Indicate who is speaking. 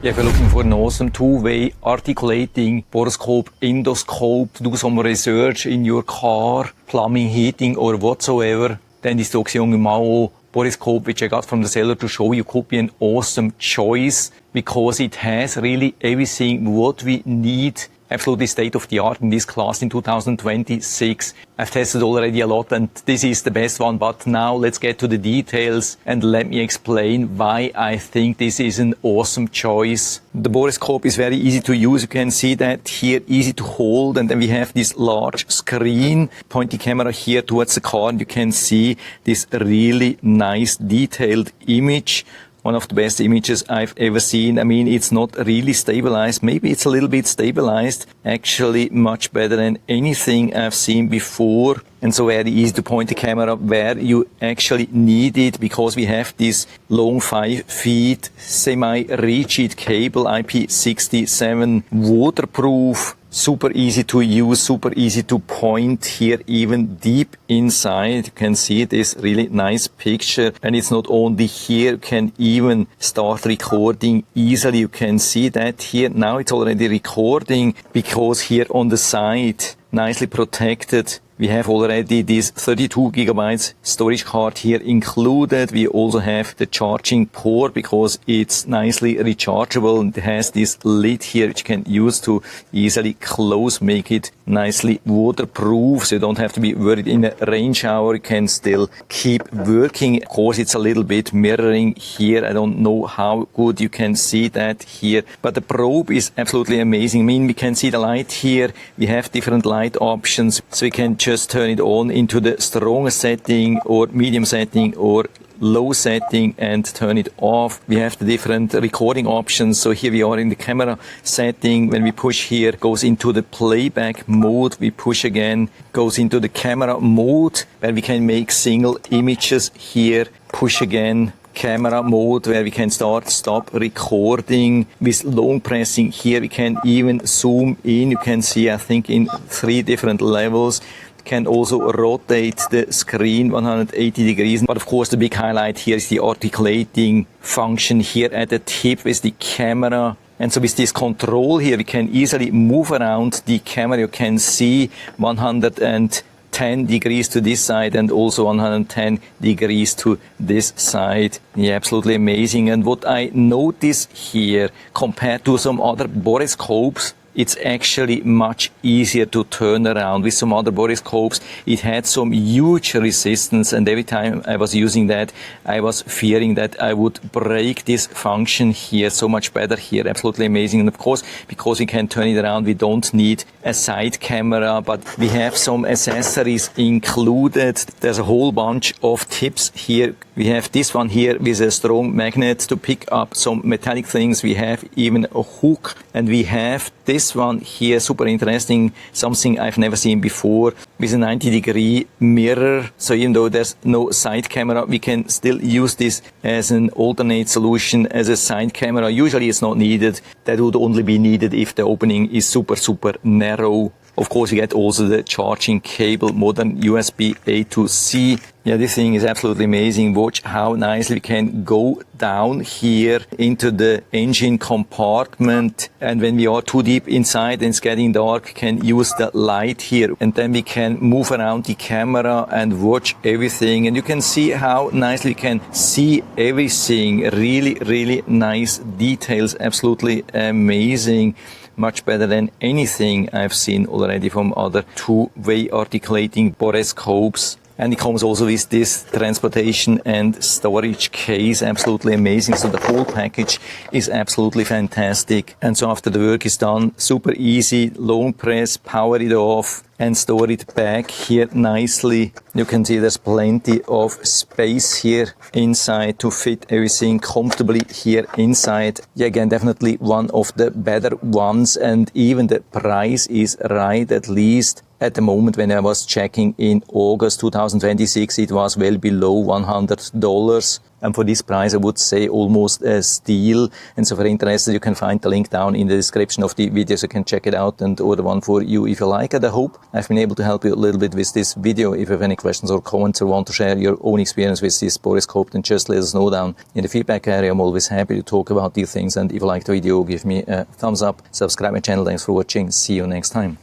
Speaker 1: If you're looking for an awesome two-way articulating borescope, endoscope, to do some research in your car, plumbing, heating or whatsoever, then this Daxiongmao Borescope, which I got from the seller to show you, could be an awesome choice because it has really everything what we need. Absolutely state of the art in this class in 2026. I've tested already a lot and this is the best one, but now let's get to the details and let me explain why I think this is an awesome choice. The borescope is very easy to use. You can see that here, easy to hold, and then we have this large screen. Point the camera here towards the car and you can see this really nice detailed image. One of the best images I've ever seen. I mean, it's not really stabilized. Maybe it's a little bit stabilized. Actually, much better than anything I've seen before. And so very easy to point the camera where you actually need it because we have this long 5 feet semi-rigid cable, IP67 waterproof. Super easy to use, super easy to point here, even deep inside. You can see this really nice picture. And it's not only here, you can even start recording easily. You can see that here. Now it's already recording because here on the side, nicely protected. We have already this 32 gigabytes storage card here included. We also have the charging port because it's nicely rechargeable and it has this lid here which you can use to easily close, make it nicely waterproof so you don't have to be worried in a rain shower. You can still keep working. Of course, it's a little bit mirroring here. I don't know how good you can see that here, but the probe is absolutely amazing. I mean, we can see the light here. We have different light options, so we can just turn it on into the strong setting or medium setting or low setting and turn it off. We have the different recording options. So here we are in the camera setting. When we push here, goes into the playback mode. We push again, goes into the camera mode where we can make single images here. Push again, camera mode where we can stop recording. With long pressing here we can even zoom in. You can see, I think, in 3 different levels. Can also rotate the screen 180 degrees. But of course the big highlight here is the articulating function here at the tip with the camera. And so with this control here we can easily move around the camera. You can see 110 degrees to this side and also 110 degrees to this side. Yeah, absolutely amazing. And what I notice here compared to some other borescopes, it's actually much easier to turn around. With some other borescopes, it had some huge resistance, and every time I was using that, I was fearing that I would break this function here. So much better here, absolutely amazing. And of course, because we can turn it around, we don't need a side camera, but we have some accessories included. There's a whole bunch of tips here. We have this one here with a strong magnet to pick up some metallic things. We have even a hook, and we have this one here, super interesting, something I've never seen before, with a 90-degree mirror. So even though there's no side camera, we can still use this as an alternate solution as a side camera. Usually it's not needed. That would only be needed if the opening is super narrow. Of course, you get also the charging cable, modern USB A to C. Yeah, this thing is absolutely amazing. Watch how nicely we can go down here into the engine compartment. And when we are too deep inside and it's getting dark, we can use the light here. And then we can move around the camera and watch everything. And you can see how nicely we can see everything. Really nice details. Absolutely amazing. Much better than anything I've seen already from other two-way articulating borescopes. And it comes also with this transportation and storage case. Absolutely amazing. So the whole package is absolutely fantastic. And so after the work is done, super easy, long press, power it off and store it back here nicely. You can see there's plenty of space here inside to fit everything comfortably here inside. Yeah, again, definitely one of the better ones, and even the price is right, at least. At the moment when I was checking in August 2026, it was well below $100. And for this price, I would say almost a steal. And so if you're interested, you can find the link down in the description of the video, so you can check it out and order one for you if you like it. I hope I've been able to help you a little bit with this video. If you have any questions or comments or want to share your own experience with this borescope, then just let us know down in the feedback area. I'm always happy to talk about these things. And if you like the video, give me a thumbs up, subscribe my channel. Thanks for watching. See you next time.